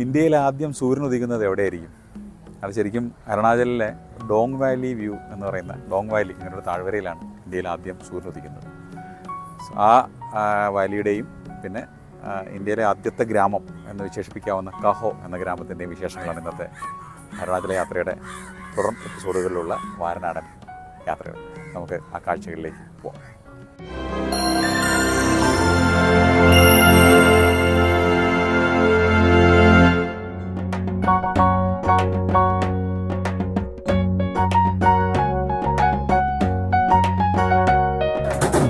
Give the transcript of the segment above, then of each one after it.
ഇന്ത്യയിൽ ആദ്യം സൂര്യൻ ഉദിക്കുന്നത് എവിടെയായിരിക്കും? അത് ശരിക്കും അരുണാചലിലെ ഡോങ് വാലി വ്യൂ എന്ന് പറയുന്ന ഡോങ് വാലി ഇങ്ങനൊരു താഴ്വരയിലാണ് ഇന്ത്യയിൽ ആദ്യം സൂര്യൻ ഉദിക്കുന്നത്. ആ വാലിയുടെയും പിന്നെ ഇന്ത്യയിലെ ആദ്യത്തെ ഗ്രാമം എന്ന് വിശേഷിപ്പിക്കാവുന്ന കഹോ എന്ന ഗ്രാമത്തിൻ്റെയും വിശേഷങ്ങളാണ് ഇന്നത്തെ അരുണാചല യാത്രയുടെ തുടർ എപ്പിസോഡുകളിലുള്ള വാരനാടൻ യാത്രകൾ. നമുക്ക് ആ കാഴ്ചകളിലേക്ക് പോകാം.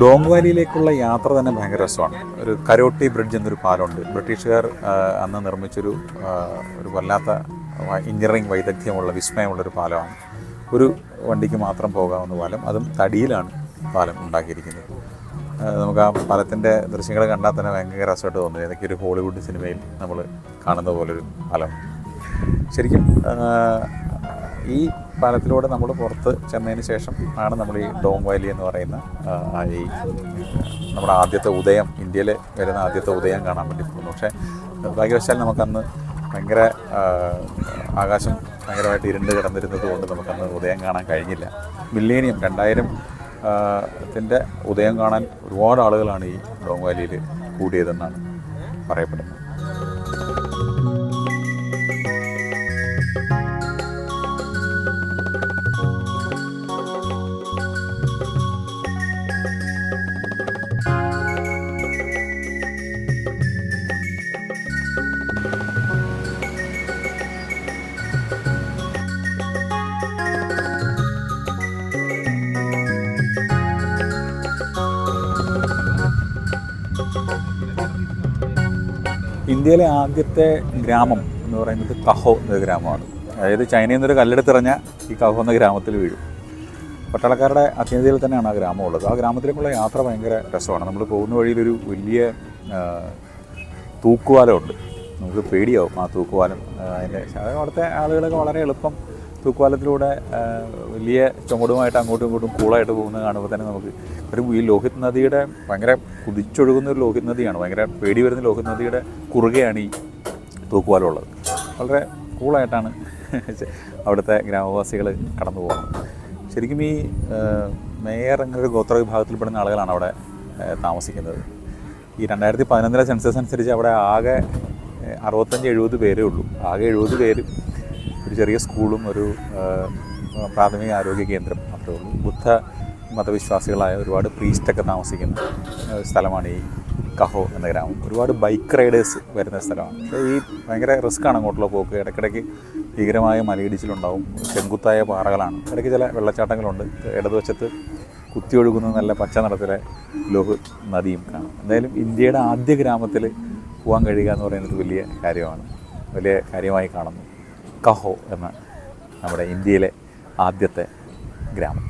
ഡോങ് വാലിയിലേക്കുള്ള യാത്ര തന്നെ ഭയങ്കര രസമാണ്. ഒരു കരോട്ടി ബ്രിഡ്ജ് എന്നൊരു പാലമുണ്ട്. ബ്രിട്ടീഷുകാർ അന്ന് നിർമ്മിച്ചൊരു വല്ലാത്ത എഞ്ചിനീയറിംഗ് വൈദഗ്ധ്യമുള്ള വിസ്മയമുള്ളൊരു പാലമാണ്. ഒരു വണ്ടിക്ക് മാത്രം പോകാവുന്ന പാലം, അതും തടിയിലാണ് പാലം ഉണ്ടാക്കിയിരിക്കുന്നത്. നമുക്ക് ആ പാലത്തിൻ്റെ ദൃശ്യങ്ങൾ കണ്ടാൽ തന്നെ ഭയങ്കര രസമായിട്ട് തോന്നുന്നത്. ഏതൊക്കെ ഒരു ഹോളിവുഡ് സിനിമയിൽ നമ്മൾ കാണുന്ന പോലൊരു പാലം. ശരിക്കും ഈ പാലത്തിലൂടെ നമ്മൾ പുറത്ത് ചെന്നതിന് ശേഷം ആണ് നമ്മൾ ഈ ഡോങ് വാലി എന്ന് പറയുന്ന ഈ നമ്മുടെ ആദ്യത്തെ ഉദയം, ഇന്ത്യയിൽ വരുന്ന ആദ്യത്തെ ഉദയം കാണാൻ വേണ്ടി പോകുന്നു. പക്ഷേ ഭാഗ്യവശാൽ നമുക്കന്ന് ഭയങ്കര ആകാശം ഭയങ്കരമായിട്ട് ഇരുണ്ട് കിടന്നിരുന്നത് കൊണ്ട് നമുക്കന്ന് ഉദയം കാണാൻ കഴിഞ്ഞില്ല. മില്ലേനിയം 2000 ഉദയം കാണാൻ ഒരുപാട് ആളുകളാണ് ഈ ഡോങ് വാലിയിൽ കൂടിയതെന്നാണ് പറയപ്പെടുന്നത്. ഇന്ത്യയിലെ ആദ്യത്തെ ഗ്രാമം എന്ന് പറയുന്നത് കഹോ എന്ന ഗ്രാമമാണ്. അതായത് ചൈനയിൽ നിന്നൊരു കല്ലെടുത്തിറഞ്ഞ ഈ കഹോ എന്ന ഗ്രാമത്തിൽ വീഴും. പട്ടാളക്കാരുടെ അധീനതയിൽ തന്നെയാണ് ആ ഗ്രാമം ഉള്ളത്. ആ ഗ്രാമത്തിലേക്കുള്ള യാത്ര ഭയങ്കര രസമാണ്. നമ്മൾ പോകുന്ന വഴിയിലൊരു വലിയ തൂക്കുപാലമുണ്ട്. നമുക്ക് പേടിയാവും ആ തൂക്കുപാലം. അവിടുത്തെ ആളുകളൊക്കെ വളരെ എളുപ്പം തൂക്കുപാലത്തിലൂടെ വലിയ ചുമടുമായിട്ട് അങ്ങോട്ടും ഇങ്ങോട്ടും കൂളായിട്ട് പോകുന്നത് കാണുമ്പോൾ തന്നെ നമുക്ക് ഈ ലോഹിത് നദിയുടെ ഭയങ്കര കുതിച്ചൊഴുകുന്ന ഒരു ലോഹിത് നദിയാണ്. ഭയങ്കര പേടി വരുന്ന ലോഹിത് നദിയുടെ കുറുകെയാണ് ഈ തൂക്കുപാലം ഉള്ളത്. വളരെ കൂളായിട്ടാണ് അവിടുത്തെ ഗ്രാമവാസികൾ കടന്നു പോകുന്നത്. ശരിക്കും ഈ മേയർ എന്നൊരു ഗോത്ര വിഭാഗത്തിൽപ്പെടുന്ന ആളുകളാണ് അവിടെ താമസിക്കുന്നത്. ഈ 2011 സെൻസസ് അനുസരിച്ച് അവിടെ ആകെ 65-70 പേരേ ഉള്ളൂ. ആകെ 70 പേര്, ഒരു ചെറിയ സ്കൂളും ഒരു പ്രാഥമിക ആരോഗ്യ കേന്ദ്രം മാത്രമേ ഉള്ളൂ. ബുദ്ധ മതവിശ്വാസികളായ ഒരുപാട് പ്രീസ്റ്റൊക്കെ താമസിക്കുന്ന സ്ഥലമാണ് ഈ കഹോ എന്ന ഗ്രാമം. ഒരുപാട് ബൈക്ക് റൈഡേഴ്സ് വരുന്ന സ്ഥലമാണ്. പക്ഷേ ഈ ഭയങ്കര റിസ്ക്കാണ് അങ്ങോട്ടുള്ള പോക്ക്. ഇടയ്ക്കിടയ്ക്ക് ഭീകരമായ മലയിടിച്ചിലുണ്ടാവും. ചെങ്കുത്തായ പാറകളാണ്. ഇടയ്ക്ക് ചില വെള്ളച്ചാട്ടങ്ങളുണ്ട്. ഇടതുവശത്ത് കുത്തിയൊഴുകുന്ന നല്ല പച്ച നിറത്തിലെ ലോഹിത് നദിയും കാണാം. എന്തായാലും ഇന്ത്യയുടെ ആദ്യ ഗ്രാമത്തിൽ പോകാൻ കഴിയുക എന്ന് പറയുന്നത് വലിയ കാര്യമാണ്. വലിയ കാര്യമായി കാണുന്നു കഹോ എന്ന നമ്മുടെ ഇന്ത്യയിലെ ആദ്യത്തെ ഗ്രാമം.